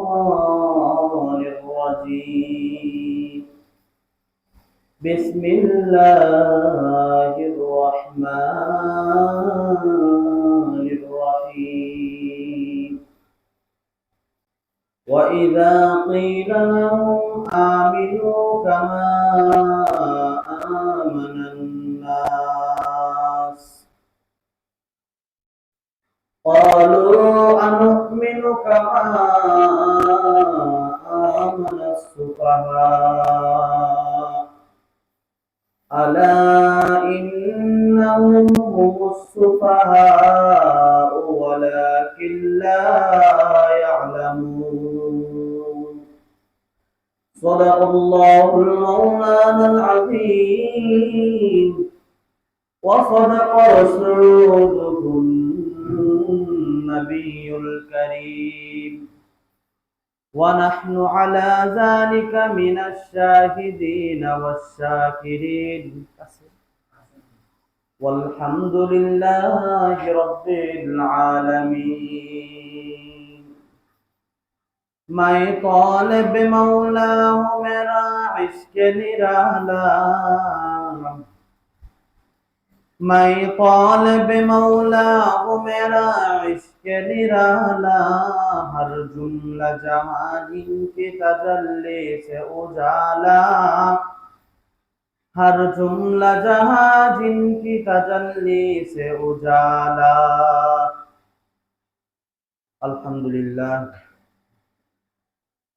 الشيطان الرجيم. بسم الله الرحمن الرحيم. وإذا قيل لهم آمنوا كما آمن الناس قالوا أنؤمن كما آمن السفهاء ألا إنهم هم السفهاء ولكن لا يعلمون. صدق الله المولانا العظيم وصدق رسوله النبي الكريم ونحن على ذلك من الشاهدين والشاكرين والحمد لله رب العالمين. मैं तालिब मौला हूँ मेरा इश्क निराला, मैं तालिब मौला हूँ मेरा इश्क निराला, हर जुमला जहाँ जिनकी तजल्ली से उजाला, हर जुमला जहाँ जिनकी तजल्ली से उजाला। अल्हम्दुलिल्लाह,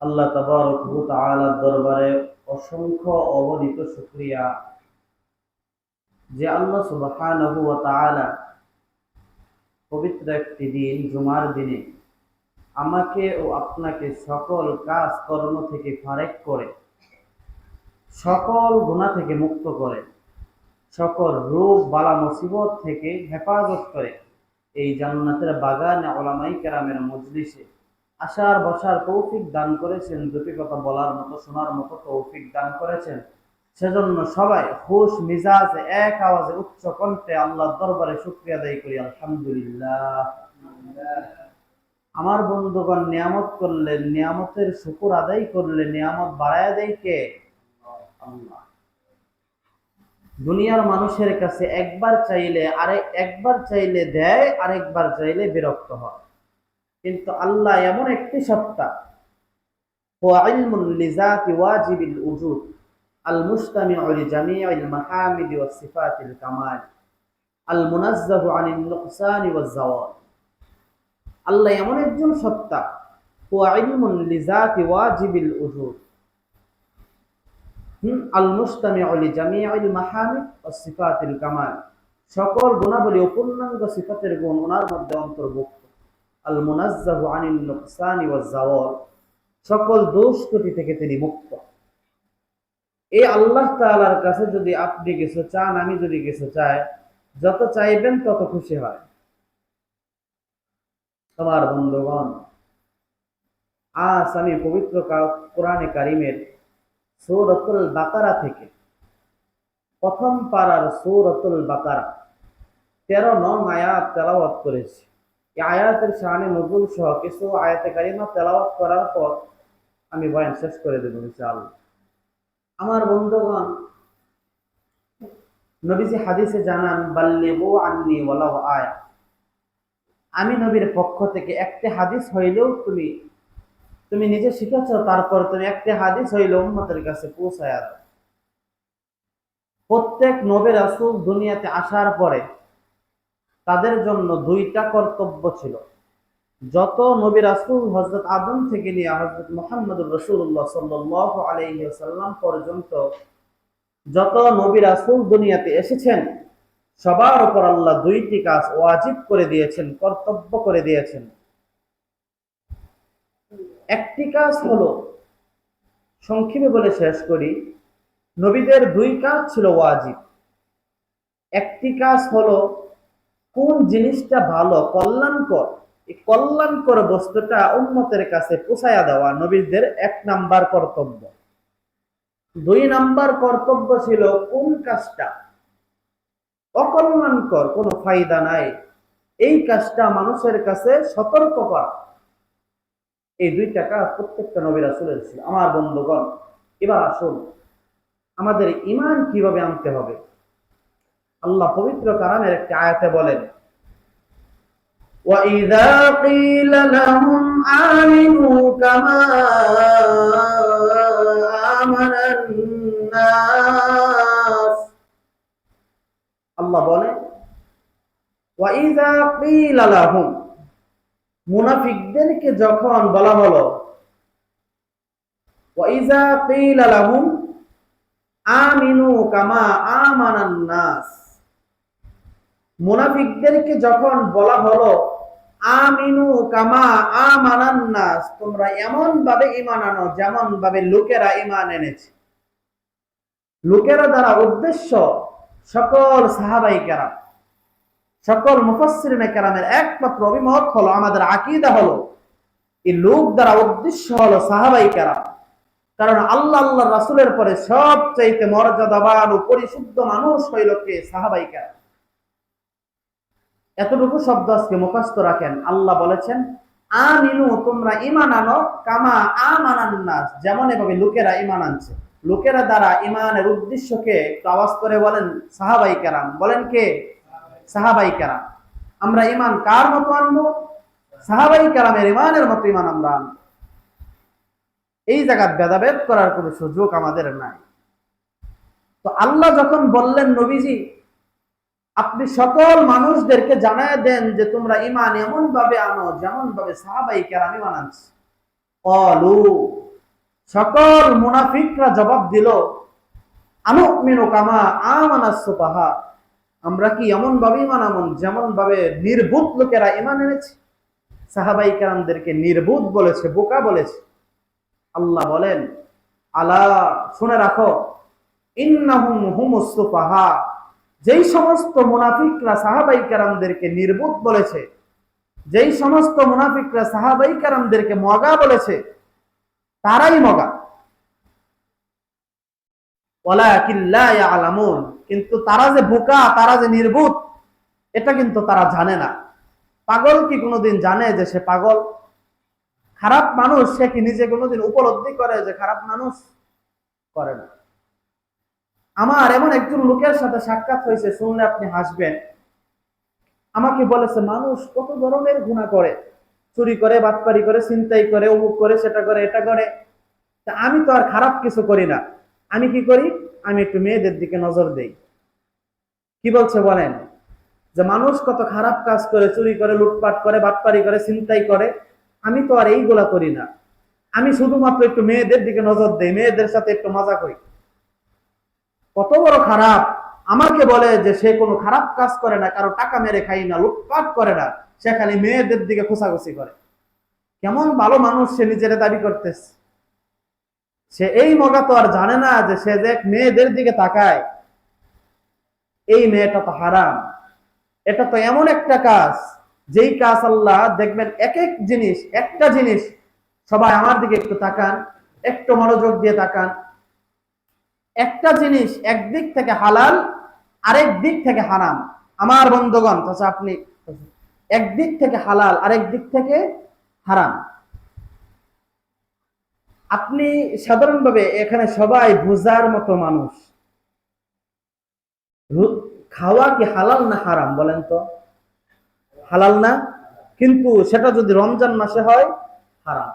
আল্লাহ তাবারক ওয়া তাআলার দরবারে অসংখ্য অগণিত শুকরিয়া যে আল্লাহ সুবহানাহু ওয়া তাআলা পবিত্র একটি দিন জুমার দিনে আমাকে ও আপনাকে সকল কাজ কর্ম থেকে ফারেক করে, সকল গুনাহ থেকে মুক্ত করে, সকল রোগ বালা মুসিবত থেকে হেফাজত করে এই জান্নাতের বাগানে উলামায়ে কেরামের মজলিসে আসার বসার তৌফিক দান করেছেন, দুটি কথা বলার মতো শোনার মতো তৌফিক দান করেছেন। সেজন্য সবাই খুশ মিজাজে এক আওয়াজে উচ্চ কণ্ঠে আল্লাহর দরবারে শুকরিয়া আদায় করি, আলহামদুলিল্লাহ। আমার বন্ধুগণ, নিয়ামত করলে নিয়ামতের শুকর আদায় করলে নিয়ামত বাড়ায় দেয় কে? আল্লাহ। দুনিয়ার মানুষের কাছে একবার চাইলে দেয়, আরেকবার চাইলে বিরক্ত হয়, কিন্তু আল্লাহ এমন একটি সত্তা, হুয়া ইলমুন লিযাতি ওয়াজিবিল উজুদ আল মুস্তামিউ লিজামিইল মাহামিদি ওয়াস সিফাতিল কামাল আল মুনাজ্জাহু আনিন নুকসানি ওয়াজ জাওয়াল। আল্লাহ এমন একজন সত্তা, হুয়া ইলমুন লিযাতি ওয়াজিবিল উজুদ আল মুস্তামিউ লিজামিইল মাহামিদ ওয়াস সিফাতিল কামাল, সকল গুণাবলী ও পূর্ণাঙ্গ সিফাতের গুণ ওনার মধ্যে অন্তর্ভুক্ত। আল মুনাজ্জাহু আনিন নুকসানি ওয়াজ জাওয়াল, সকল দোষ ত্রুটি থেকে তিনি মুক্ত। এই আল্লাহ তাআলার কাছে যদি আপনি কিছু চান, আমি যদি কিছু চাই, যত চাইবেন তত খুশি হয়। আমার বন্ধুগণ, আজ আমি পবিত্র কোরআনে কারিমের সূরাতুল বাকারা থেকে প্রথম পারার সূরাতুল বাকারা 13 নং আয়াত তেলাওয়াত করেছি। এই আয়াতের শানে নজুল সহ কিছু আয়াতে কারিমা তেলাওয়াত করার পর আমি বয়ান শেষ করে দেব ইনশাআল্লাহ। আমার বন্ধুগণ, নবীজি হাদিসে জানান, বাল্লিগু আন্নি ওয়ালাউ আয়া, আমি নবীর পক্ষ থেকে একটি হাদিস হইলেও তুমি নিজে শিখেছ, তারপর তুমি একটি হাদিস হইলেও উম্মতের কাছে পৌঁছায়া দাও। প্রত্যেক নবী রাসূল দুনিয়াতে আসার পরে তাদের জন্য দুইটা কর্তব্য ছিল। যত নবী রাসূল হযরত আদম থেকে নিয়ে হযরত মুহাম্মদুর রাসূলুল্লাহ সাল্লাল্লাহু আলাইহি ওয়াসাল্লাম পর্যন্ত যত নবী রাসূল দুনিয়াতে এসেছেন, সবার উপর আল্লাহ দুইটি কাজ ওয়াজিব করে দিয়েছেন, কর্তব্য করে দিয়েছেন। একটি কাজ হলো, সংক্ষেপে বলে শেষ করি, নবীদের দুই কাজ ছিল ওয়াজিব। একটি কাজ হলো কোন জিনিসটা ভালো, কল্যাণকর, এই কল্যাণকর বস্তুটা উম্মতের কাছে পৌঁছায়া দেওয়া নবীদের 1 নাম্বার কর্তব্য। 2 নাম্বার কর্তব্য ছিল কোন কাজটা অকল্যাণকর, কোনো ফায়দা নাই, এই কাজটা মানুষের কাছে সতর্ক করা। এই দুইটা কাজ প্রত্যেকটা নবী রাসূলের ছিল। আমার বন্ধুগণ, এবার আসুন আমাদের ঈমান কিভাবে আনতে হবে। আল্লাহ পবিত্র কালামের একটি আয়াতে বলেন, وَإِذَا قِيلَ لَهُمْ آمِنُوا كَمَا آمَنَ النَّاسُ, আল্লাহ বলেন وَإِذَا قِيلَ لَهُمْ, মুনাফিকদেরকে যখন বলা হলো, وَإِذَا قِيلَ لَهُمْ آمِنُوا كَمَا آمَنَ النَّاسُ, মুনাফিকদেরকে যখন বলা হলো আমিনু কামা আমানান নাস, তোমরা এমন ভাবে ঈমান আনো যেমন ভাবে লোকেরা ঈমান এনেছে। লোকেরা দ্বারা উদ্দেশ্য সকল সাহাবায়ে কেরাম, সকল মুফাসসিরিনে কেরামের একমাত্র অভিমত হলো, আমাদের আকীদা হলো, এই লোক দ্বারা উদ্দেশ্য হলো সাহাবায়ে কেরাম। কারণ আল্লাহ আল্লাহর রাসূলের পরে সবচাইতে মর্যাদাবান ও পরিশুদ্ধ মানুষ হইল কে? সাহাবায়ে কেরাম। এতটুকু শব্দ আজকে মুখস্থ রাখেন। আল্লাহ বলেছেন আমিনু, তোমরা ঈমান আনো, কামা আমানান নাস, যেমন এভাবে লোকেরা ঈমান আনছে। লোকেরা দ্বারা ঈমানের উদ্দেশ্যকে আওয়াজ করে বলেন সাহাবায়ে কেরাম। বলেন কে? সাহাবায়ে কেরাম। আমরা ঈমান কার মতো আনবো? সাহাবায়ে কেরামের ঈমানের মতো ঈমান আমরা আনবো। এই জায়গায় ভেদাভেদ করার কোনো সুযোগ আমাদের নাই। তো আল্লাহ যখন বললেন নবীজি আপনি সকল মানুষদেরকে জানায় দেন যে তোমরা ঈমান এমন ভাবে আনো যেমন ভাবে সাহাবায়ে কেরাম ঈমান আনছে। ক্বালু, সকল মুনাফিকরা জবাব দিল, আনুমিনু কামা আমানাস সুফাহা, আমরা কি এমন ভাবে ঈমান আনব যেমন ভাবে নির্বোধ লোকেরা ঈমান এনেছে। সাহাবায়ে কেরামদেরকে নির্বোধ বলেছে, বোকা বলেছে। আল্লাহ বলেন আলা, শুনে রাখো, ইন্নাহুম হুমুস সুফাহা, যেই সমস্ত মুনাফিকরা সাহাবায়ে কেরামদেরকে নির্বোধ বলেছে, যেই সমস্ত মুনাফিকরা সাহাবায়ে কেরামদেরকে মগা বলেছে, তারাই মগা। ওয়ালাকিন লা ইয়ালামুন, কিন্তু তারা যে বোকা, তারা যে নির্বোধ, এটা কিন্তু তারা জানে না। পাগল কি কোনোদিন জানে যে সে পাগল? খারাপ মানুষ সে কি নিজে কোনোদিন উপলব্ধি করে যে খারাপ মানুষ? করে না। আমার এমন একজন লোকের সাথে সাক্ষাৎ হয়েছে, শুনলে আপনি হাসবেন। আমাকে বলেছে মানুষ কত ধরনের গুনাহ করে, চুরি করে, বাটপারি করে, ছিনতাই করে, অমুক করে, সেটা করে, এটা করে, তা আমি তো আর খারাপ কিছু করি না। আমি কি করি? আমি একটু মেয়েদের দিকে নজর দেই। কি বলছে বলেন? যে মানুষ কত খারাপ কাজ করে, চুরি করে, লুটপাট করে, বাটপারি করে, ছিনতাই করে, আমি তো আর এইগুলা করি না। আমি শুধুমাত্র একটু মেয়েদের দিকে নজর দেই, মেয়েদের সাথে একটু মজা করি। কত বড় খারাপ! আমাকে বলে যে সে কোনো খারাপ কাজ করে না, কারো টাকা মেরে খাই না, লুটপাট করে না, সে খালি মেয়েদের দিকে খোঁচাখুচি করে। কেমন ভালো মানুষ সে নিজের দাবি করতেছে। সে এই মগা তো আর জানে না যে সে যে মেয়েদের দিকে তাকায়, এই মেয়েটা তো হারাম। এটা তো এমন একটা কাজ, যেই কাজ আল্লাহ দেখবেন এক এক জিনিস, একটা জিনিস, সবাই আমার দিকে একটু তাকান, একটু মনোযোগ দিয়ে তাকান। একটা জিনিস একদিক থেকে হালাল, আরেক দিক থেকে হারাম। আমার বন্ধুগণ, আচ্ছা আপনি একদিক থেকে হালাল, আরেক দিক থেকে হারাম। আপনি সাধারণভাবে এখানে সবাই বুঝার মতো মানুষ, খাওয়া কি হালাল না হারাম বলেন তো? হালাল না? কিন্তু সেটা যদি রমজান মাসে হয় হারাম।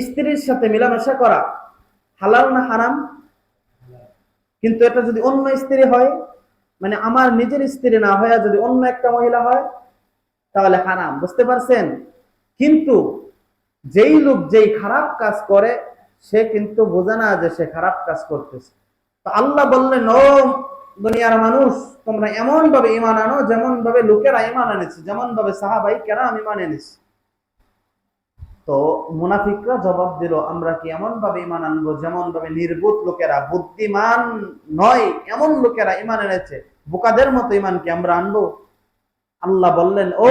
স্ত্রীর সাথে মেলামেশা করা হালাল না হারাম? কিন্তু এটা যদি অন্য স্ত্রী হয়, মানে আমার নিজের স্ত্রী না হয়, যদি অন্য একটা মহিলা হয়, তাহলে হারাম। বুঝতে পারছেন? কিন্তু যেই লোক যেই খারাপ কাজ করে, সে কিন্তু বোঝে না যে সে খারাপ কাজ করতেছে। তো আল্লাহ বললেন, ও দুনিয়ার মানুষ, তোমরা এমন ভাবে ঈমান আনো যেমন ভাবে লোকেরা ঈমান এনেছে, যেমন ভাবে সাহাবায়ে কেরাম ঈমান এনেছে। তো মুনাফিকরা জবাব দিল, আমরা কি এমন ভাবে ঈমান আনবো যেমন ভাবে নির্বোধ লোকেরা, বুদ্ধিমান নয় এমন লোকেরা ঈমান এনেছে, বোকাদের মতো ঈমান কি আমরা আনবো? আল্লাহ বললেন, ও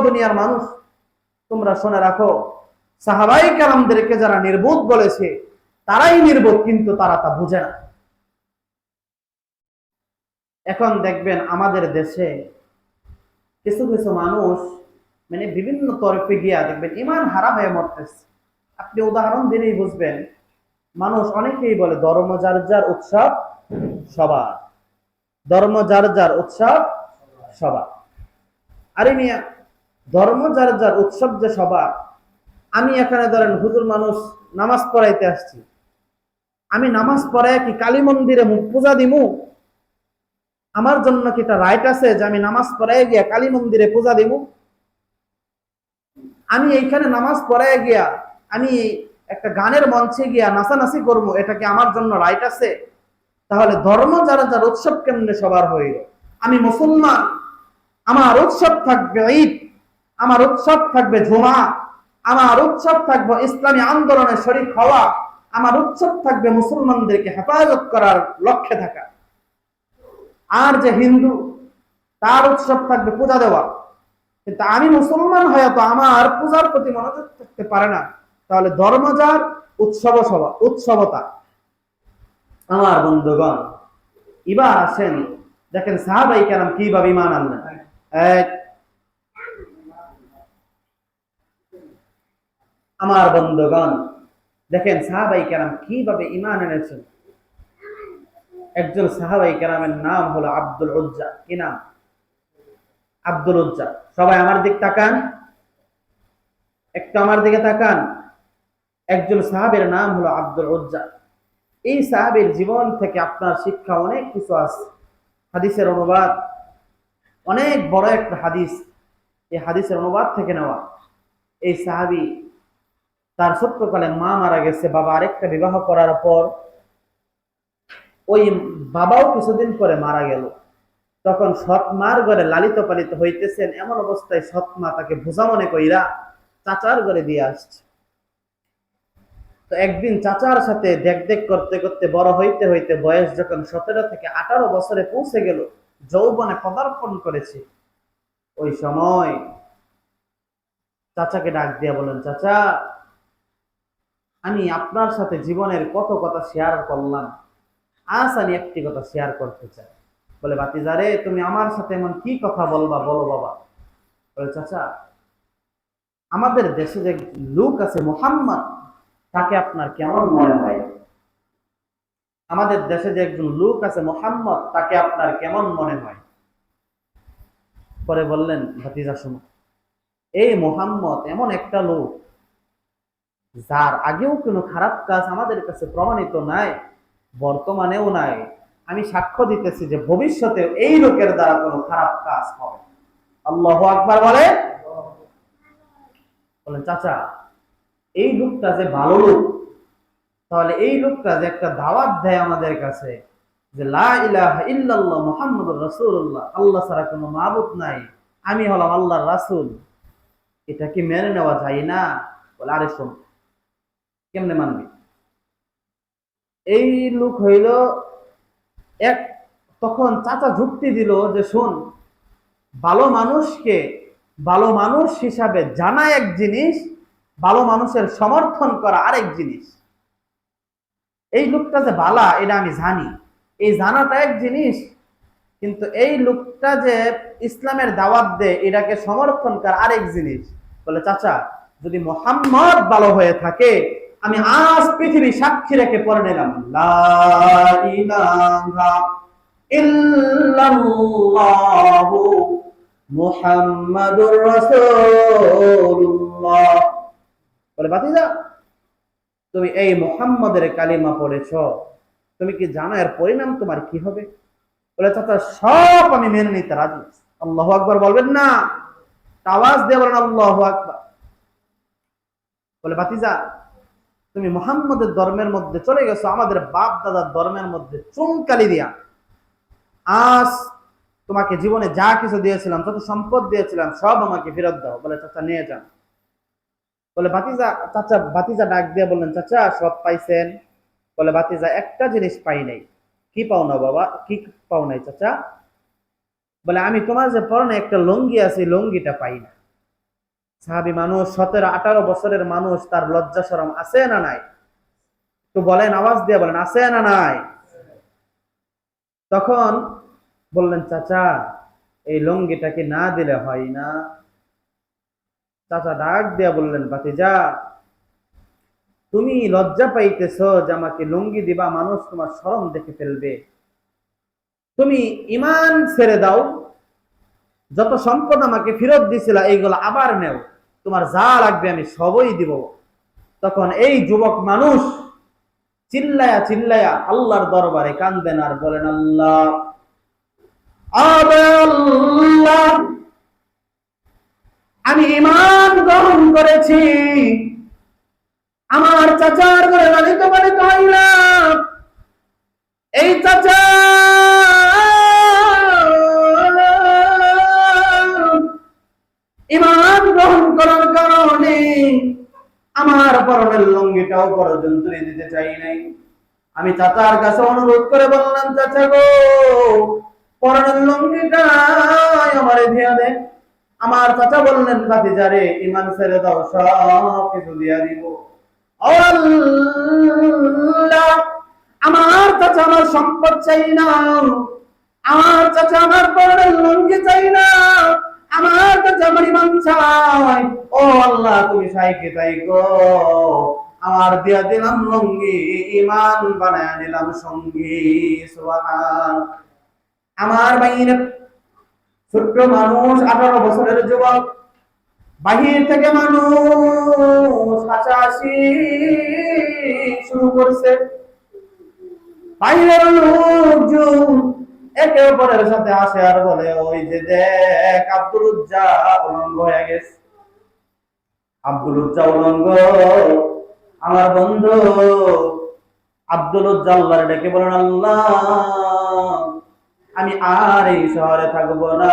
দুনিয়ার মানুষ, তোমরা শুনে রাখো, সাহাবায়ে কেরামদেরকে যারা নির্বোধ বলেছে, তারাই নির্বোধ, কিন্তু তারা তা বুঝে না। এখন দেখবেন আমাদের দেশে কিছু কিছু মানুষ মানে বিভিন্ন তরফে গিয়া দেখবেন ইমান হারা হয়ে মরতেছে। আপনি উদাহরণ দিলেই বুঝবেন। মানুষ অনেকেই বলে ধর্ম যার যার উৎসব সবার, ধর্ম যার যার উৎসব সবার। আরে মিয়া, ধর্ম যার যার উৎসব যে সবার, আমি এখানে ধরেন হুজুর মানুষ নামাজ পড়াইতে আসছি, আমি নামাজ পড়ায় কি কালী মন্দিরে মুখ পূজা দিমু? আমার জন্য কি এটা রাইট আছে যে আমি নামাজ পড়ায় গিয়া কালী মন্দিরে পূজা দিমু? আমি এইখানে নামাজ পড়ায় গিয়া আমি একটা গানের মঞ্চে গিয়া নাচানাচি করবো, এটা কি আমার জন্য রাইট আছে? তাহলে ধর্ম যারা যার উৎসব কেমনে সবার হইল? আমি মুসলমান, আমার উৎসব থাকবে ঈদ, আমার উৎসব থাকবে জুমা, আমার উৎসব থাকবে ইসলামী আন্দোলনে শরীক হওয়া, আমার উৎসব থাকবে মুসলমানদেরকে হেফাজত করার লক্ষ্যে থাকা। আর যে হিন্দু, তার উৎসব থাকবে পূজা দেওয়া। কিন্তু আমি মুসলমান হয়ে তো আমার পূজার প্রতি মনোযোগ থাকতে পারে না। তাহলে ধর্ম যার, উৎসবতা। আমার বন্ধুগণ, এবার আসেন দেখেন সাহাবাই কেরাম কিভাবে ঈমান আনলেন। এক, আমার বন্ধুগণ দেখেন সাহাবাই কেরাম কিভাবে ঈমান এনেছেন। একজন সাহাবাই কেরামের নাম হলো আব্দুল উজ্জা। কি নাম? আব্দুল উজ্জা। সবাই আমার দিক তাকান, একটু আমার দিকে তাকান। একজন সাহাবের নাম হলো আব্দুল উজ্জা। এই সাহাবের জীবন থেকে আপনার শিক্ষা অনেক কিছু আছে। হাদিসের অনুবাদ, অনেক বড় একটা হাদিস, এই হাদিসের অনুবাদ থেকে নেওয়া। এই সাহাবী, তার ছোট্টকালে মা মারা গেছে, বাবা আরেকটা বিবাহ করার পর ওই বাবাও কিছুদিন পরে মারা গেল। তখন সৎ মার ঘরে লালিত পালিত হইতেছেন, এমন অবস্থায় সৎ মা তাকে বোঝা মনে কইরা চাচার ঘরে দিয়ে আসছে। তো একদিন চাচার সাথে দেখ দেখ করতে করতে বড় হইতে হইতে বয়স যখন 17 থেকে 18 বছরে পৌঁছে গেল, যৌবনে পদার্পণ করেছে, ওই সময় চাচাকে ডাক দিয়া বলেন, চাচা, আমি আপনার সাথে জীবনের কত কথা শেয়ার করলাম, আজ আমি একটি কথা শেয়ার করতে চাই। বলে, বাতিজারে, তুমি আমার সাথে এমন কি কথা বলবা, বলো বাবা। বলে, চাচা, আমাদের দেশে যে লোক আছে মুহাম্মদ, তাকে আপনার কেমন মনে হয়? আমাদের দেশে যে একজন লোক আছে মুহাম্মদ, তাকে আপনার কেমন মনে হয়? পরে বললেন, ভাতিজা শুনো, এই মুহাম্মদ এমন একটা লোক যার আগেও কোনো খারাপ কাজ আমাদের কাছে প্রমাণিত নাই, বর্তমানেও নাই। আমি সাক্ষ্য দিতেছি যে ভবিষ্যতে এই লোকের দ্বারা কোনো খারাপ কাজ হবে। আল্লাহু আকবার বলে। বলেন, চাচা, এই লোকটা যে ভালো লোক, তাহলে এই লোকটা যে একটা দাওয়াত দেয় আমাদের কাছে যে লা ইলাহা ইল্লাল্লাহ মুহাম্মাদুর রাসূলুল্লাহ, আল্লাহ ছাড়া কোনো মাবুদ নাই, আমি হলাম আল্লাহর রাসূল, এটা কি মেনে নেওয়া যায় না? বলে, আরে শোন, কেমনে মানবি? এই লোক হইল এক। তখন চাচা যুক্তি দিল যে শোন, ভালো মানুষকে ভালো মানুষ হিসাবে জানা এক জিনিস, ভালো মানুষের সমর্থন করা আরেক জিনিস। এই লোকটা যে বালা এটা আমি জানি, এই জানাটা এক জিনিস, কিন্তু এই লোকটা যে ইসলামের দাওয়াত দেয় এটাকে সমর্থন করা আরেক জিনিস। বলে, চাচা, যদি মুহাম্মদ ভালো হয়ে থাকে, আমি আজ পৃথিবী সাক্ষী রেখে পড়ে নিলাম লা ইলাহা ইল্লাল্লাহু মুহাম্মাদুর রাসূলুল্লাহ। বলে, বাতিজা, তুমি এই মুহাম্মাদের কালিমা পড়েছো, তুমি কি জানো এর পরিণাম তোমার কি হবে? বলে, চাচা, সব আমি মেনে নিতে রাজি। আল্লাহু আকবার বলবেন না? আওয়াজ দিয়ে বলেন আল্লাহু আকবার। বলে, বাতিজা, তুমি মুহাম্মদের ধর্মের মধ্যে চলে গেছো, আমাদের বাপ দাদার ধর্মের মধ্যে চুনকালি দিয়া। আজ তোমাকে জীবনে যা কিছু দিয়েছিলাম, যত সম্পদ দিয়েছিলাম, সব আমাকে ফেরত দাও। বলে, চাচা, নিয়ে যান। বলে, বাতিজা ডাক দিয়ে বললেন, চাচা, সব পাইছেন? বলে, বাতিজা, একটা জিনিস পাই নাই। কি পাও না বাবা? কি পাও নাই চাচা? বলে, আমি তোমার যে পরনে একটা লুঙ্গি আছে, লুঙ্গিটা পাই না। সাহাবী মানুষ, 17-18 বছরের মানুষ, তার লজ্জা শরম আছে না নাই? তো বলেন, আওয়াজ দিয়ে বলেন, আছে না নাই? তখন বললেন, চাচা, এই লুঙ্গিটাকে না দিলে হয় না? চাচা ডাক দিয়া বললেন, ভাতিজা, তুমি লজ্জা পাইতেছ যে আমাকে লুঙ্গি দিবা, মানুষ তোমার শরম দেখে ফেলবে। তুমি ঈমান ছেড়ে দাও, যত সম্পদ আমাকে ফেরত দিছিলা এইগুলো আবার নেও, তোমার যা লাগবে আমি সবই দিব। তখন এই যুবক মানুষ চিল্লায়া চিল্লায়া আল্লাহর দরবারে কান্দেন আর বলেন, আল্লাহ, আল্লাহ, আমি ঈমান গ্রহণ করেছি, আমার চাচার ঘরে লালিত পালিত হইলাম, এই চাচা ঈমান গ্রহণ করার কারণে আমার পরনের লুঙ্গিটাও পর্যন্ত দিতে চাই নাই। আমি চাচার কাছে অনুরোধ করে বললাম, চাচা গো, পরনের লুঙ্গিটা আমারে দিয়া দেন। আমার চাচা বললেন, ভাতিজা রে, ঈমান ছেড়ে দাও, সব কিছু দিয়া দিব। ও আল্লাহ, আমার চাচা আমার সম্পদ চাই না, আমার চাচা আমার পরনের লুঙ্গি চাই না, আমার চাচা আমার ঈমান চাই। ও আল্লাহ, তুমি সাইকে তাই গো, আমার দিয়া দিলাম লুঙ্গি, ঈমান বানায় দিলাম সঙ্গী। সুবহান। আমার বাইরে ছোট্ট মানুষ, 18 বছরের যুবক, বাহির থেকে মানুষ হাসাহাসি শুরু করছে। বাইরের লোকজন একে অপরের সাথে আসে আর বলে, ওই যে দেখ, আব্দুল উজ্জা উলঙ্গ হয়ে গেছে, আব্দুল উজ্জা উলঙ্গ। আমার বন্ধু আব্দুল উজ্জা আল্লাহর ডেকে বলেন, আল্লাহ, আমি আর এই শহরে থাকবো না,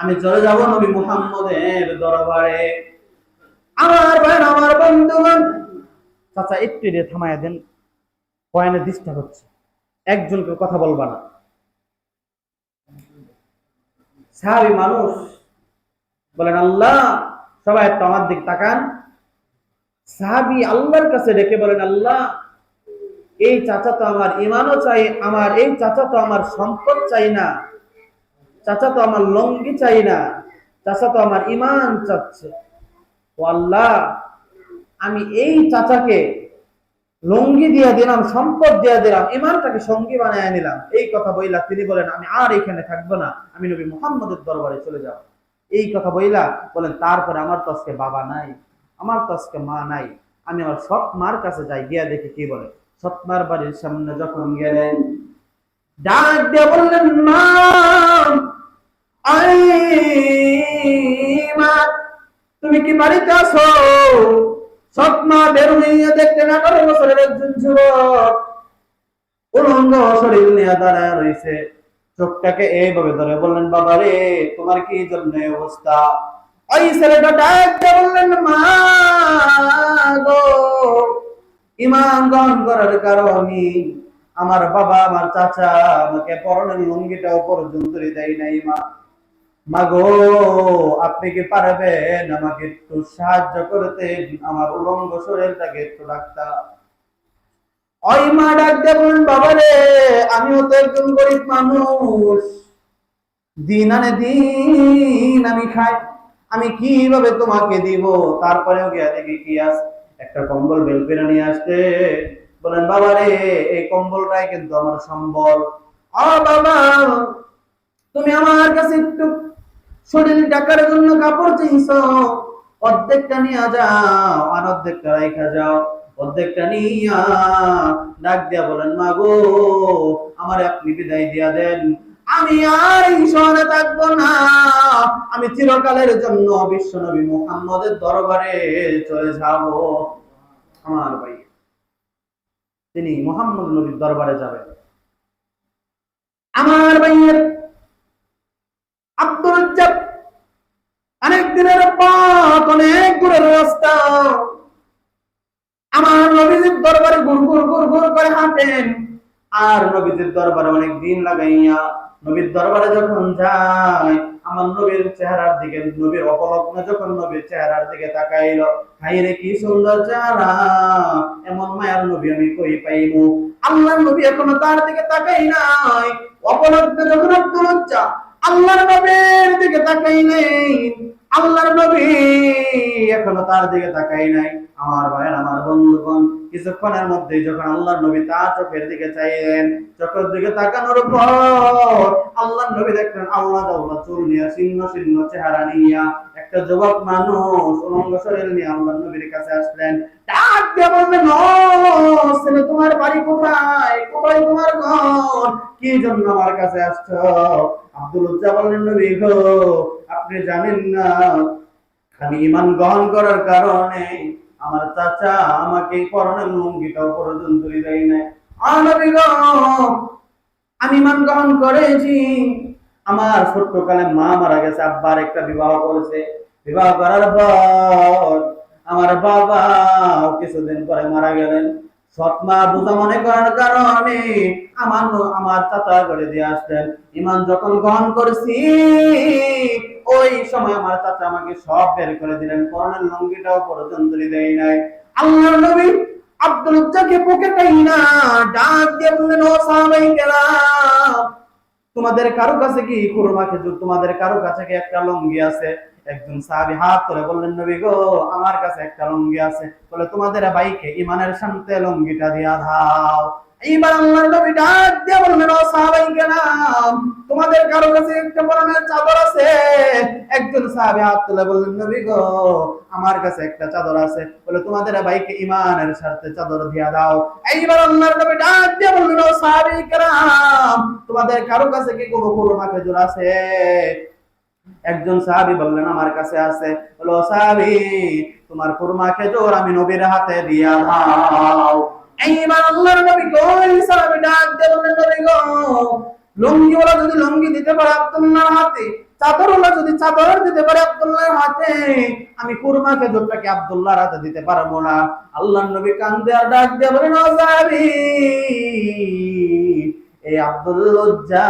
আমি চলে যাব নবী মুহাম্মদের দরবারে। আমার ভাই, আমার বন্ধুগণ, চাচা একটু থামায় দেন, পয়েন্টে ডিস্টার্ব হচ্ছে, একজনকে কথা বলবা না। সাহাবী মানুষ বলেন, আল্লাহ, সবাই একটু আমার দিক তাকান। সাহাবী আল্লাহর কাছে ডেকে বলেন, আল্লাহ, এই চাচা তো আমার ঈমানও চাই, আমার এই চাচা তো আমার সম্পদ চাই না, চাচা তো আমার লুঙ্গি চাই না, চাচা তো আমার ঈমান চাচ্ছে। ও আল্লাহ, আমি এই চাচাকে লুঙ্গি দিয়ে দিলাম, সম্পদ দিয়ে দিলাম, ঈমানটাকে সঙ্গী বানায় নিলাম। এই কথা বইলা তিনি বলেন, আমি আর এখানে থাকবো না, আমি নবী মুহাম্মদের দরবারে চলে যাব। এই কথা বইলা বলেন, তারপরে আমার তো আজকে বাবা নাই, আমার তো আজকে মা নাই, আমি আমার সৎ মার কাছে যাই, গিয়া দেখি কি বলে। সৎ মার বাড়ির সামনে যখন গেলেন, ডাক দিয়ে বললেন, মা, আই মা, তুমি কি বাড়িতে আছো? সৎ মা বের হইয়া দেখতেন 18 বছরের একজন যুবক উলঙ্গ শরীর নিয়ে দাঁড়ায় রয়েছে, চোখটাকে এইভাবে ধরে বললেন, বাবা রে, তোমার কি জন্য অবস্থা? ওই ছেলেটা ডাক দিয়ে বললেন, মা গো, ঈমান গ্রহণ করার কারণে আমার বাবা, আমার চাচা আমাকে পরনের লুঙ্গিটাও পর্যন্ত দেয় নাই। মা, মাগো, আপনি কি পারবেন আমাকে একটু সাহায্য করতে, আমার উলঙ্গ শরীরটাকে একটু রাখতে? ওই মা ডাক দেবেন, বাবা রে, আমিও তো একজন গরিব মানুষ, দিন আনে দিন আমি খাই, আমি কিভাবে তোমাকে দিব? তারপরেও গিয়া দেখি কি আছে, একটা কম্বল বের করে নিয়ে আসতে বলেন, বাবা রে, এই কম্বলটাই কিন্তু আমার সম্বল। ও বাবা, তুমি আমার কাছে একটু শরীর ঢাকার জন্য কাপড় চাইছো, অর্ধেকটা নিয়ে যাও আর অর্ধেকটা রাইখা যাও। অর্ধেকটা নিয়া ডাক দিয়া বলেন, মা গো, আমার আপনি বিদায় দিয়া দেন, আমি আর এই শহরে থাকবো না, আমি চিরকালের জন্য বিশ্ব নবী মুহাম্মদের দরবারে চলে যাব। আমার ভাই, তিনি মুহাম্মদ নবীর দরবারে যাবেন। আমার ভাইয়ের আব্দুল জব অনেক দিনের পথ, অনেক দূরের রাস্তা, আমার নবীজির দরবারে গুড় গুড় গুড় গুড় করে হাঁটেন, আর নবীজির দরবারে অনেক দিন লাগাইয়া নবীর দরবারে যখন যায়, আমার নবীর চেহারার দিকে, নবীর অপলগ্ন যখন নবীর চেহারার দিকে তাকাইল, হাইরে কি সুন্দর চেহারা, এমন মায়ার নবী আমি কই পাইবো? আল্লাহর নবী এখনো তার দিকে তাকাই নাই। অপলগ্ন যখন আব্দুল উজ্জা আল্লাহর নবীর দিকে তাকাইলেন, আল্লাহর নবী এখনো তার দিকে তাকাই নাই। আমার ভাইয়ের, আমার বন্ধুগণ, কিছুক্ষণের মধ্যেই যখন আল্লাহর নবী তার চোখের দিকে চাইলেন, চোখের দিকে তাকানোর পর আল্লাহর নবী দেখলেন আল্লাহ আল্লাহ চুল নিয়ে শীর্ণ শীর্ণ চেহারা নিয়ে একটা যুবক মানুষ উলঙ্গ শরীর নিয়ে আল্লাহর নবীর কাছে আসলেন। ডাক দিয়ে বললেন, ও ছেলে, তোমার বাড়ি কোথায়? কোথায় তোমার ঘর? কি জন্য আমার কাছে আসছো? আব্দুল উজ্জা বললেন, নবী গো, আপনি জানেন না, আমি ঈমান গ্রহণ করার কারণে আমার চাচা আমাকে পরনের লুঙ্গিটাও পর্যন্ত দেয় নাই। নবী গো, আমি ঈমান গ্রহণ করেছি। আমার ছোট্টকালে মা মারা গেছে, আব্বার একটা বিবাহ করেছে। বিবাহ করার পর আমার বাবা কিছুদিন পরে মারা গেলেন। সৎ মা বুঝা মনে করার কারণে আমার আমার চাচা করে দিয়ে আসলেন। ঈমান যখন গ্রহণ করেছি, ওই সময় আমার চাচা আমাকে সব বের করে দিলেন, পরনের লুঙ্গিটাও পর্যন্ত দেয় নাই। আল্লাহর নবী আব্দুল উজ্জাকে বুকে টাই না ডাক দিয়ে বললেন, ও সাহাবায়ে কেরাম, তোমাদের কারো কাছে কি খুরমা খেজুর, তোমাদের কারো কাছে কি একটা লুঙ্গি আছে? একজন সাহাবী হাত তুলে বললেন, নবী গো, আমার কাছে একটা লুঙ্গি আছে। বলে, তোমাদের ভাইকে ঈমানের শান্তে লুঙ্গিটা দিয়া দাও। এইবার আল্লাহর নবী ডাক দিয়ে বললেন, ও সাহাবায়ে কেরাম, তোমাদের কারো কাছে একটা পরনের চাদর আছে? একজন সাহাবী হাত তুলে বললেন, নবী গো, আমার কাছে একটা চাদর আছে। বলে, তোমাদের ভাইকে ঈমানের শান্তে চাদর দিয়া দাও। এইবার আল্লাহর নবী ডাক দিয়ে বললেন, ও সাহাবায়ে কেরাম, তোমাদের কারো কাছে কি কোনো খুরমা খেজুর আছে? একজন সাহাবী বললেন, আমার কাছে আছে। বলো, সাহাবী, তোমার খুরমা খেজুর আমি নবীর হাতে দিয়া দাও। এইবার আল্লাহর নবী কই সাহাবী ডাক দিয়ে বললেন, নবী গো, লুঙ্গি ওরা যদি লুঙ্গি দিতে পারে আব্দুল্লাহর হাতে, চাদর ওরা যদি চাদর দিতে পারে আব্দুল্লাহর হাতে, আমি খুরমা খেজুরটাকে আব্দুল্লাহর হাতে দিতে পারবো না। আল্লাহর নবী কান্দে আর ডাক দিয়ে বলেন, ও সাহাবী, এই আব্দুল উজ্জা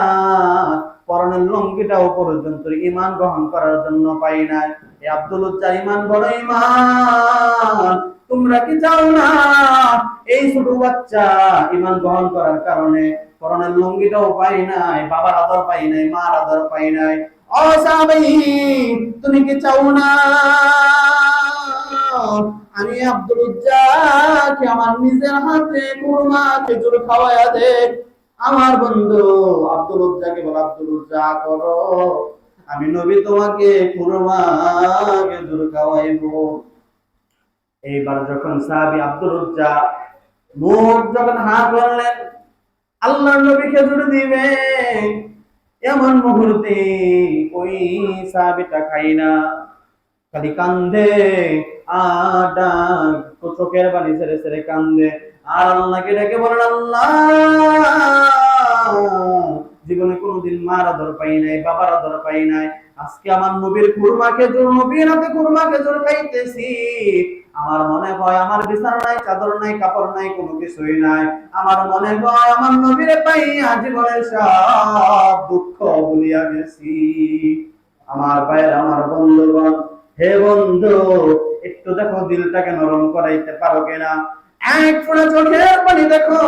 পরনের লুঙ্গিটাও পর্যন্ত ঈমান গ্রহণ করার জন্য পাই নাই। এই আব্দুল উজ্জার ঈমান বড় ঈমান। তোমরা কি চাও না এই ছোট বাচ্চা ঈমান গ্রহণ করার কারণে পরনের লুঙ্গিটাও পাই নাই, বাবার আদর পাই নাই, মার আদর পাই নাই? ও সাহাবী, তুমি কি চাও না আমি আব্দুল উজ্জাকে আমার নিজের হাতে খুরমা খেজুর খাওয়ায়া দে? আমার বন্ধু আব্দুল উজ্জাকে বল, আব্দুল উজ্জা করো, আমি নবী তোমাকে খুরমা খেজুর খাওয়াইবো। এইবার যখন সাহাবী আব্দুল উজ্জা মুখ যখন হা করলেন, আল্লাহর নবী খেজুর দিবে, এমন মুহূর্তে ওই সাহাবীটা খাই না, খালি কান্দে আর চোখের পানি ছেড়ে ছেড়ে কান্দে আর আল্লাহকে ডেকে বলেন, আল্লাহ, জীবনে কোনোদিন মার আদর পাই নাই, বাবার আদর পাই নাই, আজকে আমার নবীর খুরমা খেজুর, নবীর হাতে খুরমা খেজুর খাইতেছি। আমার মনে হয় আমার বিছানা নাই, চাদর নাই, কাপড় নাই, কোনো কিছুই নাই। আমার মনে হয় আমার নবীর পাই জীবনের সব দুঃখ ভুলিয়া গেছি। আমার ভাইয়ের, আমার বন্ধুগণ, হে বন্ধু, একটু দেখো দিলটাকে নরম করাইতে পারো কিনা? এক ফোঁটা চোখের পানি দেখো,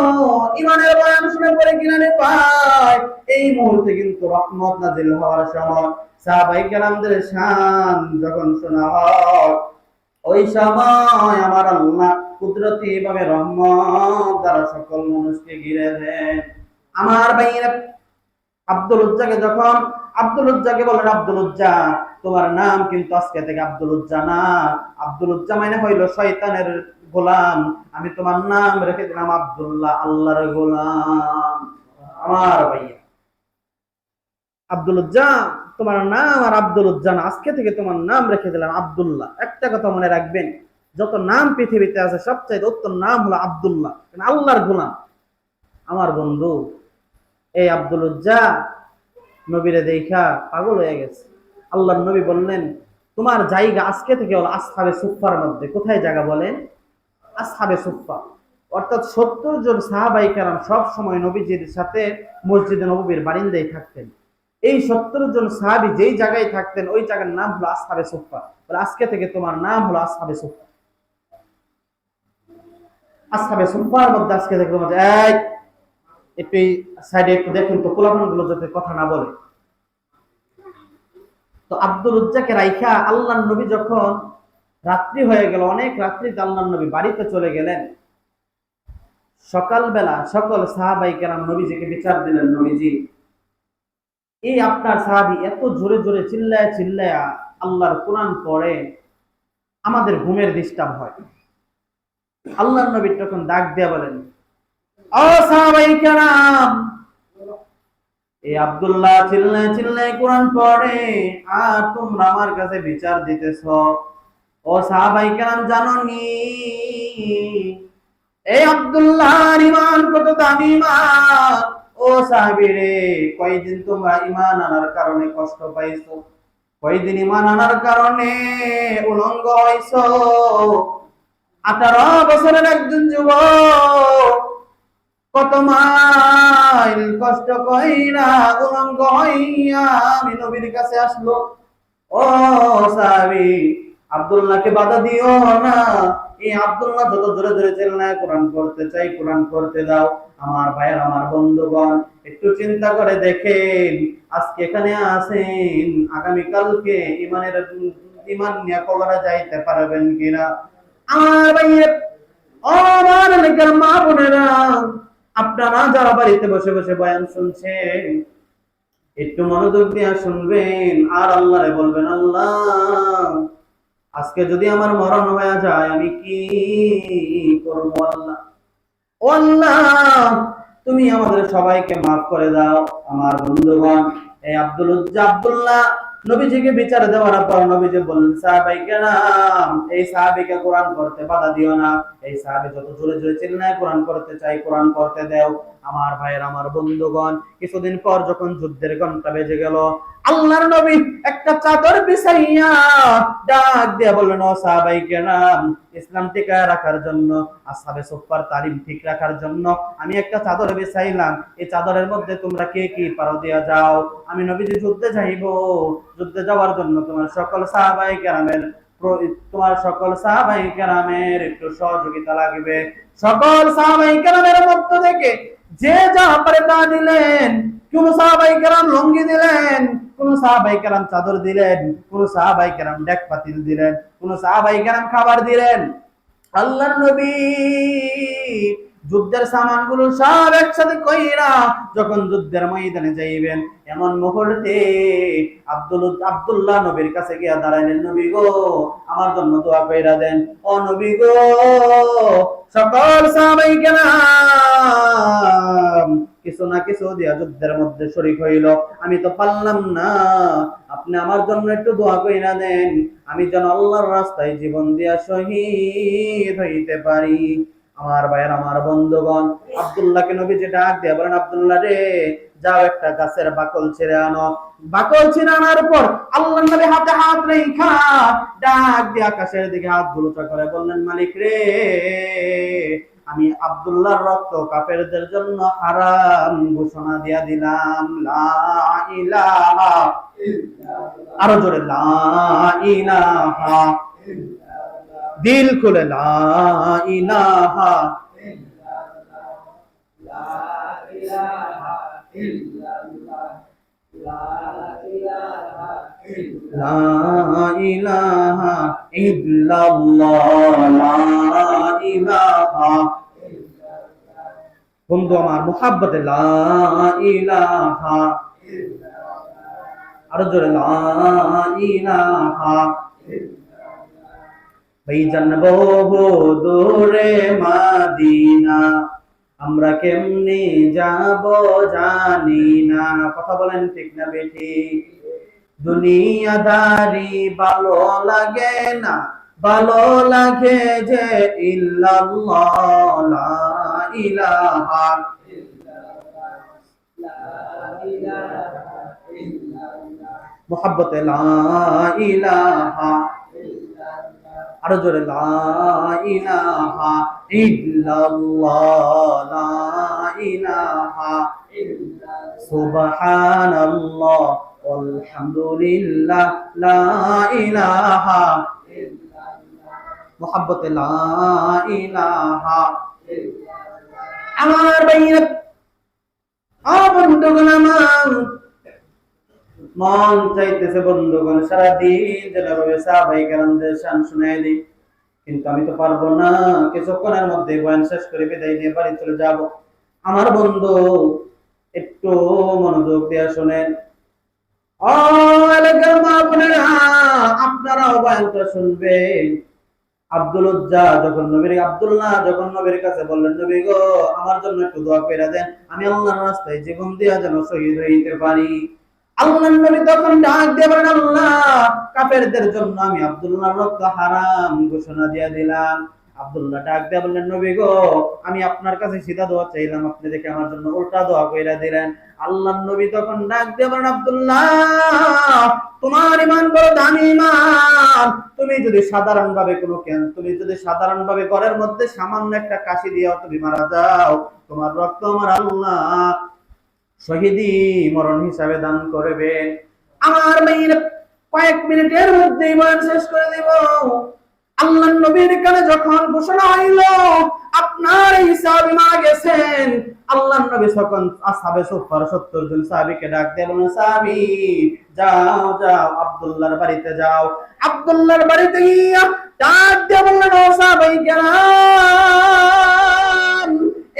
ইমানের বয়ান শুনে পরে কিনা রে পায়। এই মুহূর্তে কিন্তু রহমত নাজিল হওয়ার সময়, সাহাবায়ে কেরামদের শান যখন শোনা হয়, ওই সময় আমার আল্লাহ কুদরতি ভাবে রহমত দ্বারা সকল মানুষকে ঘিরে দেন। আমার ভাইয়েরা, আব্দুল উজ্জাকে যখন আব্দুল উজ্জাকে বলেন, আব্দুল উজ্জা, তোমার নাম কিন্তু আজকে থেকে আব্দুল উজ্জা না, আব্দুল উজ্জা মানে হইল শয়তানের গোলাম, আমি তোমার নাম রেখে দিলাম আব্দুল্লাহ, আল্লাহর গোলাম। আমার ভাইয়া, আব্দুল উজ্জা তোমার নাম আর আব্দুল উজ্জা না, আজকে থেকে তোমার নাম রেখে দিলাম আব্দুল্লাহ। একটা কথা মনে রাখবেন, যত নাম পৃথিবীতে আছে সবচেয়ে উত্তম নাম হলো আব্দুল্লাহ, আল্লাহর গোলাম। আমার বন্ধু, এই আব্দুল উজ্জা নবীরে দেখা পাগল হয়ে গেছে। আল্লাহর নবী বললেন, তোমার জায়গা আজকে থেকে হলো আসহাবে সুফফার মধ্যে। কোথায় জায়গা বলেন? আসহাবে সুফফা। অর্থাৎ 70 জন সাহাবায়ে কেরাম সব সময় নবীজির সাথে মসজিদে নববীর বারিন্দায় থাকতেন। এই 70 জন সাহাবী যেই জায়গায় থাকতেন ওই জায়গার নাম হলো আসহাবে সুফফা। বলে, আজকে থেকে তোমার নাম হলো আসহাবে সুফফা। আসহাবে সুফফার মধ্যে আজকে থেকে তোমার, এই একটু সাইডে একটু দেখুন তো, পোলাপান গুলো যাতে কথা না বলে। তো আব্দুল উজ্জাকে রাইখা আল্লাহর নবী যখন রাত্রি হয়ে গেল, অনেক রাত্রিতে আল্লাহর নবী বাড়িতে চলে গেলেন। সকালবেলা সকল সাহাবাই কেরাম নবীজিকে বিচার দিলেন, নবীজি এই আপনার সাহাবী এত জোরে জোরে চিল্লায় চিল্লায় আল্লাহর কোরআন পড়ে, আমাদের ঘুমের ডিস্টার্ব হয়। আল্লাহর নবী তখন ডাক দিয়া বলেন, ও সাহাবাই কেরাম, এই আব্দুল্লাহ চিল্লায় চিল্লায় কোরআন পড়ে আর তোমরা আমার কাছে বিচার দিতেছ। ও সাহাবাই কেরাম, জানোনি এই আব্দুল্লাহর ঈমান কত দামি ঈমান? ও সাহাবীরে, কয়দিন তোমরা ঈমান আনার কারণে কষ্ট পাইছো, কয়দিন ঈমান আনার কারণে উলঙ্গ হইছো। 18 বছরের একজন যুবক কত মাইল কষ্ট কইরা উলঙ্গ হইয়া আমি নবীর কাছে আসলো। ও সাহাবী, আব্দুল্লাহকে বাধা দিও না। এই আব্দুল্লাহ যত জোরে জোরে চিল্লায় কোরআন পড়তে চাই, কোরআন পড়তে দাও। আমার ভাইয়ের, আমার বন্ধুগণ, একটু চিন্তা করে দেখেন, আজকে এখানে আছেন, আগামী কালকে ঈমান নিয়ে কবরে যাইতে পারবেন কিনা? আমার ভাইয়ের, আমার এলাকার মা বোনেরা, আপনারা যারা বাড়িতে বসে বসে বয়ান শুনছেন, একটু মনোযোগ দিয়ে শুনবেন আর আল্লাহরে বলবেন, আল্লাহ আজকে যদি আমার মরণ হয়ে যায় আমি কি করব? আল্লাহ, ও আল্লাহ তুমি আমাদের সবাইকে মাফ করে দাও। আমার বন্ধুগণ, এই আব্দুল্লাহ নবীজিকে বিচার দেওয়ার পর নবীজি বললেন, সাহাবাই কেরাম, এই সাহাবীকে কোরআন পড়তে বাধা দিও না। এই সাহাবী যত জোরে জোরে চিল্লায় কোরআন পড়তে চাই, কোরআন পড়তে দাও। আমার ভাইয়ের, আমার বন্ধুগণ, কিছুদিন পর যখন যুদ্ধের ঘন্টা বেজে গেল, আল্লাহর নবী একটা চাদর বিছাইয়া ডাক দিয়ে বললেন, ও সাহাবাই কেরাম, ইসলাম টিকায় রাখার জন্য, আসহাবে সুফফার তালিম ঠিক রাখার জন্য আমি একটা চাদর বিছাইলাম। এই চাদরের মধ্যে তোমরা কে কি পারো দিয়া যাও। আমি নবীজি যুদ্ধে যাইব, যুদ্ধে যাওয়ার জন্য তোমার সকল সাহাবাই কেরামের একটু সহযোগিতা লাগবে। সকল সাহাবাই কেরামের মধ্য থেকে যে যা পারে তা দিলেন। কোন সাহাবাই কেরাম লুঙ্গি দিলেন, কোন সাহাবাই কেরাম চাদর দিলেন, কোন সাহাবাই কেরাম ডেক পাতিল দিলেন, কোন সাহাবাই কেরাম খাবার দিলেন। আল্লাহর নবী যুদ্ধের সামানগুলো সব একসাথে কইরা যখন যুদ্ধের ময়দানে যাইবেন, এমন মুহূর্তে আব্দুল্লাহ নবীর কাছে গিয়া দাঁড়াইলেন, নবী গো, আমার জন্য দোয়া কইরা দেন। ও নবী গো, সকল সাহাবাই কেরাম কিছু না কিছু দিয়া যুদ্ধের মধ্যে শরীক হইল, আমি তো পারলাম না, আপনি আমার জন্য একটু দোয়া কইরা দেন, আমি যেন আল্লাহর রাস্তায় জীবন দিয়া শহীদ হইতে পারি। আমার ভাইয়ের, আমার বন্ধুগণ, আব্দুল্লাহকে নবীজি ডাক দিয়ে বলেন, আব্দুল্লাহ রে, যাও একটা গাছের বাকল ছিঁড়ে আনো। বাকল ছিঁড়ে আনার পর আল্লাহর নবী হাতে হাত রেখা ডাক দিয়ে আকাশের দিকে হাত বুলুচা করে বললেন, মালিক রে, আমি আব্দুল্লাহর রক্ত কাফেরদের জন্য হারাম ঘোষণা দিয়া দিলাম। লা ইলাহা ইল্লাল্লাহ, আরো জোরে, লা ইলাহা, দিল খুলে, লা ইলাহা ইল্লাল্লাহ, লা ইলাহা ইল্লাল্লাহ, লা ইলাহা ইল্লাল্লাহ, লা ইলাহা ইল্লাল্লাহ, লা ইলাহা। বন্ধু আমার, মুহাব্বতে লা ইলাহা ইল্লাল্লাহ, আরো জোরে, লা ইলাহা। ভাইজান বহু দূরে মাদিনা, আমরা কেমনে যাব জানি না। কথা বলেন ঠিক না বেঠিক? দুনিয়াদারি ভালো লাগে না, ভালো লাগে যে ইল্লাল্লাহ, লা ইলাহা ইল্লাল্লাহ, লা ইলাহা ইল্লাল্লাহ, মুহাব্বতে লা ইলাহা, আরো জোরে, লা ইলাহা ইল্লাল্লাহ, লা ইলাহা ইল্লাল্লাহ, সুবহানাল্লাহ আলহামদুলিল্লাহ, লা ইলাহা ইল্লাল্লাহ, মুহাব্বতে লা ইলাহা ইল্লাল্লাহ। আমার ভাইরা, বন্ধুগণ আমার, মন চাইতেছে বন্ধুগণ সারাদিন যেন এভাবে সাহাবায়ে কেরামদের শান শুনাই দিই, কিন্তু আমি তো পারবো না। কিছুক্ষণের মধ্যে বয়ান শেষ করে বিদায় নিয়ে বাড়ি চলে যাব। আমার বন্ধু একটু মনোযোগ দিয়ে শোনেন। ও এলাকার মা বোনেরা, আপনারাও বয়ানটা শুনবেন। আব্দুল্লাহ যখন নবীর কাছে বললেন, নবী গো আমার জন্য একটু দোয়া করে দেন, আমি আল্লাহর রাস্তায় জীবন দিয়া যেন শহীদ হইতে পারি। আল্লাহর নবী তখন ডাক দিয়ে বলেন, আল্লাহ কাফেরদের জন্য আমি আব্দুল্লাহর রক্ত হারাম ঘোষণা দিয়ে দিলাম। আব্দুল্লাহ ডাক দিয়ে বললেন, নবী গো আমি আপনার কাছে সিধা দোয়া চাইলাম, আপনি দেখে আমার জন্য উল্টা দোয়া কইরা দিলেন। আল্লাহর নবী তখন ডাক দিয়ে বলেন, আব্দুল্লাহ তোমার ঈমান বড় দামি ঈমান। তুমি যদি সাধারণভাবে ঘরের মধ্যে সামান্য একটা কাশি দিয়েও তুমি মারা যাও, তোমার রক্ত আমার আল্লাহ শহীদি মরণ হিসাবে দান করবেন। আমার মেয়ের কয়েক মিনিটের মধ্যেই বয়ান শেষ করে দিব। আল্লাহর নবীর কানে যখন ঘোষণা হইল আপনার এই সাহাবী মারা গেছেন, আল্লাহর নবী তখন আসহাবে সুফার 70 জন সাহাবীকে ডাক দিয়ে বললেন, সাহাবী যাও যাও আব্দুল্লাহর বাড়িতে যাও। আব্দুল্লাহর বাড়িতে গিয়া ডাক দিয়ে বললেন, ও সাহাবায়ে কেরাম,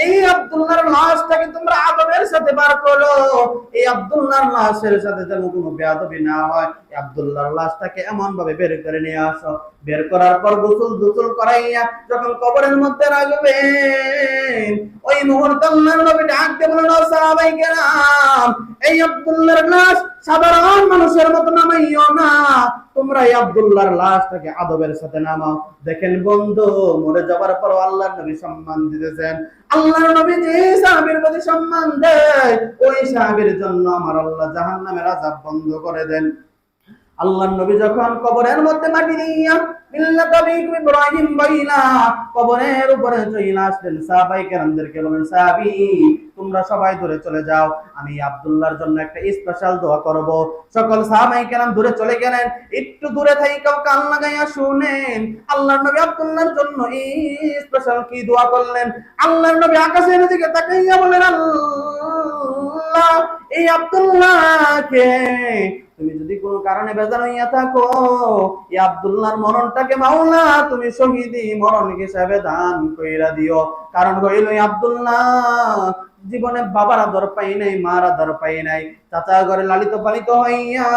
এই আব্দুল্লাহর লাশটাকে তোমরা আদবের সাথে বার করো। এই আব্দুল্লাহর লাশের সাথে যেন কোনো বেয়াদবি না হয়। এই আব্দুল্লাহর লাশটাকে এমন ভাবে বের করে নিয়ে আসো। বের করার পর গোসল করাইয়া যখন কবরের মধ্যে রাখবেন, ওই মুহূর্তে আল্লাহর নবী ডাক দিয়ে বললেন, ও সাহাবায়ে কেরাম, এই আব্দুল্লাহর লাশ সাধারণ মানুষের মতো নামাইও না, তোমরা এই আব্দুল্লাহর লাশটাকে আদবের সাথে নামাও। দেখেন বন্ধু, মরে যাবার পর আল্লাহর নবী সম্মান দিতেছেন। আল্লাহর নবী যে সাহাবীর প্রতি সম্মান দেয়, ওই সাহাবীর জন্য আমার আল্লাহ জাহান্নামের আযাব বন্ধ করে দেন। আল্লাহর নবী যখন কবরের মধ্যে মাটি দিয়া মিল্লাত আবিকুম ইব্রাহিম বইলা কবরের উপরে চলে আসলেন, সাহাবায়ে কেরামদেরকে বলেন, সাহাবী তোমরা সবাই দূরে চলে যাও, আমি আব্দুল্লাহর জন্য একটা স্পেশাল দোয়া করব। সকল সাহাবায়ে কেরাম দূরে চলে গেলেন। একটু দূরে থাইকা কান লাগাইয়া শুনেন আল্লাহর নবী আব্দুল্লাহর জন্য স্পেশাল কি দোয়া করলেন। আল্লাহর নবী আকাশের দিকে তাকাইয়া বলেন, আল্লাহ এই আব্দুল্লাহকে তুমি যদি কোনো কারণে বেজার হইয়া থাকো, এই আব্দুল্লাহর মরণটাকে মাওলা তুমি শহীদি মরণ হিসাবে দান কইরা দিও। কারণ হইল এই আব্দুল্লাহ জীবনে বাবার আদর পাই নাই, মার আদর পাই নাই, চাচা ঘরে লালিত পালিত হইয়া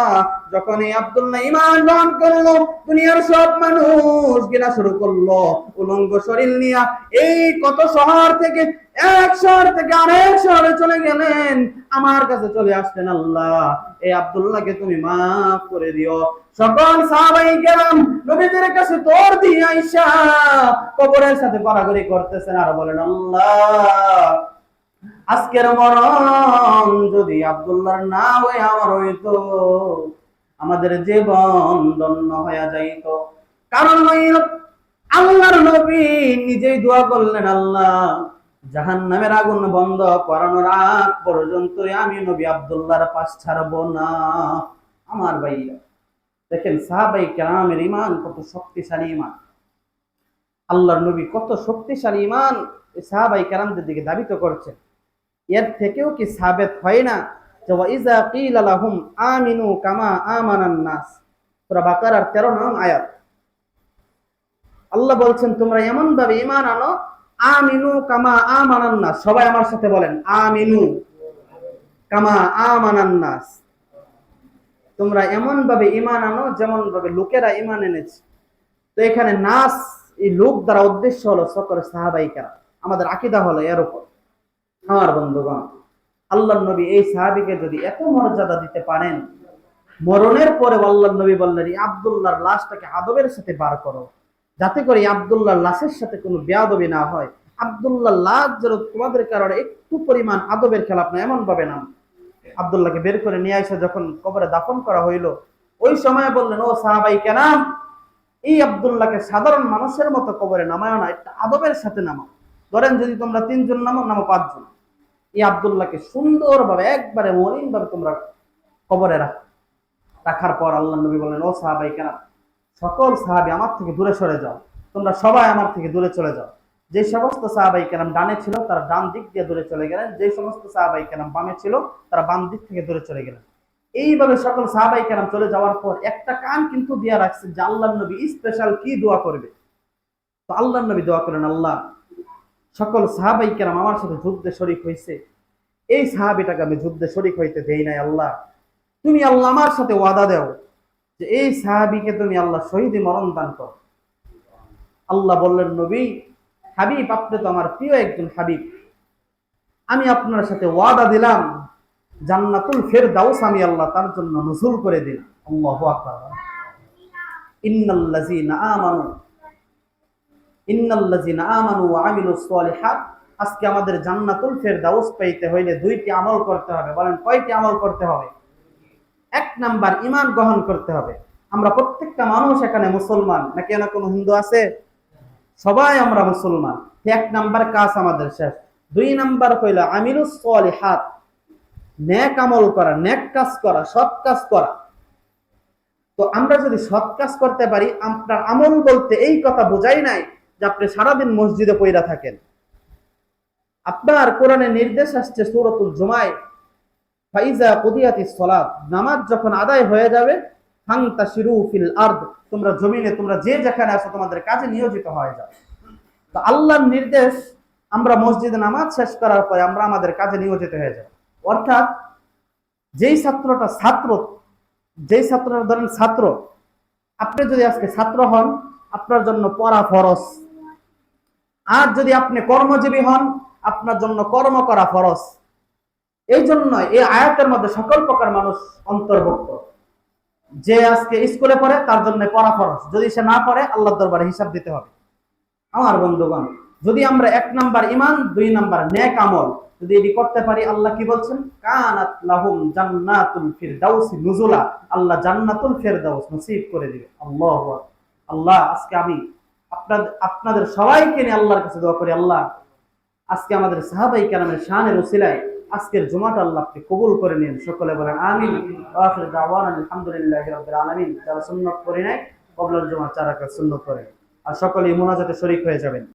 যখন এই আব্দুল্লাহ ঈমান গ্রহণ করলো, দুনিয়ার সব মানুষ ঘৃণা শুরু করলো। উলঙ্গ শরীর নিয়া এই কত শহর থেকে এক শহর থেকে আরেক শহরে চলে গেলেন, আমার কাছে চলে আসলেন, আল্লাহ এই আব্দুল্লাহকে তুমি মাফ করে দিও। সকল সাহাবায়ে কেরাম নবীদের কাছে দৌড় দিয়ে আইসা কবরের সাথে গড়াগড়ি করতেছেন আর বলেন, আল্লাহ আজকের মরণ যদি আব্দুল্লাহর না হয়ে আমার হইতো, আমাদের জীবন ধন্য হয়ে যাইত। কারণ হইল আল্লাহর নবী নিজেই দোয়া করলেন, আল্লাহ জাহান্নামের আগুন বন্ধ করানোর আগ পর্যন্ত আমি নবী আব্দুল্লাহর পাশ ছাড়বো না। আমার ভাইরা দেখেন সাহাবায়ে কেরামের ঈমান কত শক্তিশালী ঈমান, আল্লাহর নবী কত শক্তিশালী ঈমান এই সাহাবায়ে কেরামদের দিকে দাবিত করছেন। এর থেকেও কি সাবিত হয় না যে ওয়াইজা কিলা লাহুম আমিনু কামা আমানান নাস, সূরা বাকারার 13 নং আয়াত। আল্লাহ বলছেন তোমরা এমন ভাবে ঈমান আনো, আমিনু কামা আমানান নাস, সবাই আমার সাথে বলেন আমিনু কামা আমানান নাস, তোমরা এমন ভাবে ঈমান আনো যেমন ভাবে লোকেরা ঈমান এনেছে। তো এখানে নাস এই লোক দ্বারা উদ্দেশ্য হলো সকল সাহাবায়ে কেরাম। আমাদের আকীদা হলো এর উপর। আমার বন্ধুগণ, আল্লাহর নবী এই সাহাবীকে যদি এত মর্যাদা দিতে পারেন, মরণের পরে আল্লাহর নবী বললেন এই আব্দুল্লাহর লাশটাকে আদবের সাথে বার করো, যাতে করে আব্দুল্লাহর লাশের সাথে কোনো বেয়াদবি না হয়। আব্দুল্লাহর লাশ যেন তোমাদের কারণে একটু পরিমাণ আদবের খেলাপ না, এমন ভাবে না। আব্দুল্লাহকে বের করে নিয়ে এসে যখন কবরে দাফন করা হইল, ওই সময় বললেন, ও সাহাবায়ে কেরাম, এই আব্দুল্লাহকে সাধারণ মানুষের মতো কবরে নামায় না, একটা আদবের সাথে নামাও। ধরেন যদি তোমরা 3 জন নামো 5 জন, এই আব্দুল্লাহকে সুন্দরভাবে একবারে মলিনভাবে তোমরা কবরে রাখার পর আল্লাহর নবী বললেন, ও সাহাবায়ে কেরাম, সকল সাহাবী আমার থেকে দূরে সরে যাও, তোমরা সবাই আমার থেকে দূরে চলে যাও। যে সমস্ত সাহাবায়ে কেরাম ডানে ছিল তারা ডান দিক দিয়ে দূরে চলে গেলেন, যে সমস্ত সাহাবায়ে কেরাম বামে ছিল তারা বাম দিক থেকে দূরে চলে গেলেন। এইভাবে সকল সাহাবাই কেরাম চলে যাওয়ার পর একটা কান কিন্তু দিয়া রাখছে যে আল্লাহর নবী স্পেশাল কি দোয়া করবে। তো আল্লাহর নবী দোয়া করেন, আল্লাহ সকল সাহাবাই কেরাম আমার সাথে যুদ্ধে শরীক হয়েছে, এই সাহাবিটাকে আমি যুদ্ধে শরীক হইতে দেই নাই, আল্লাহ তুমি আল্লাহ আমার সাথে ওয়াদা দাও যে এই সাহাবিকে তুমি আল্লাহ শহীদে মরণ দান করো। আল্লাহ বললেন, নবী হাবিব, আপনি তো আমার প্রিয় একজন হাবিব, আমি আপনার সাথে ওয়াদা দিলাম জান্নাতুল ফেরদাউস আমি আল্লাহ তার জন্য নজুল করে দিলাম। আল্লাহু আকবার। ইন্নাল্লাযীনা আমানু ইন্নাল্লাযীনা আমানু ওয়া আমিলুস সালিহাত, আজকে আমাদের জান্নাতুল ফেরদাউস পেতে হইলে দুইটি আমল করতে হবে। বলেন কয়টি আমল করতে হবে? এক নাম্বার, ঈমান গ্রহণ করতে হবে। আমরা প্রত্যেকটা মানুষ এখানে মুসলমান, নাকি না কোনো হিন্দু আছে? সবাই আমরা মুসলমান। এক নাম্বার কাজ আমাদের শেষ। দুই নাম্বার কইল আমিলুস সালিহাত, নেক আমল করা, নেক কাজ করা, সৎ কাজ করা। তো আমরা যদি সৎ কাজ করতে পারি, আপনার আমল বলতে এই কথা বোঝাই নাই যে আপনি সারাদিন মসজিদে পইরা থাকেন। আপনার কোরআনে নির্দেশ আসছে সূরাতুল জুমায়, ফাইজা কুদিয়াতিস সালাত, নামাজ যখন আদায় হয়ে যাবে, ফান্তাশিরু ফিল আরদ, তোমরা জমিনে, তোমরা যে যেখানে আছো তোমাদের কাজে নিয়োজিত হয়ে যাও। তো আল্লাহর নির্দেশ, আমরা মসজিদে নামাজ শেষ করার পরে আমরা আমাদের কাজে নিয়োজিত হয়ে যাব। অর্থাৎ যেই ছাত্রটা ধরেন ছাত্র, আপনি যদি আজকে ছাত্র হন, আপনার জন্য পড়া ফরজ। আর যদি আপনি কর্মজীবী হন, আপনার জন্য কর্ম করা ফরজ। এই জন্য এই আয়াতের মধ্যে সকল প্রকার মানুষ অন্তর্ভুক্ত। যে আজকে স্কুলে পড়ে তার জন্য পড়া ফরজ, যদি সে না পড়ে আল্লাহর দরবারে হিসাব দিতে হবে। আমার বন্ধুগণ, যদি আমরা এক নাম্বার ঈমান, দুই নাম্বার নেক আমল যদি এটি করতে পারি, আল্লাহ কি বলছেন? কানাত লাহুম জান্নাতুল ফিরদাউস নুজুলা, আল্লাহ জান্নাতুল ফিরদাউস নসিব করে দিবে। আল্লাহু আকবার। আল্লাহ, আজকে আমি আপনাদের সবাইকে নিয়ে আল্লাহর কাছে দোয়া করি, আল্লাহ আজকে আমাদের সাহাবায়ে কেরামের শানের উসিলায় আজকের জুমাটা আল্লাহ আপনি কবুল করে নিন। সকলে বলেন আমিন। ওয়া আখিরু দাওয়ানা আলহামদুলিল্লাহি রাব্বিল আলামিন। যারা সুন্নাত পড়ে নাই কবলার জুমা 4 রাকাত সুন্নাত পড়ে, আর সকলেই মুনাজাতে শরীক হয়ে যাবেন।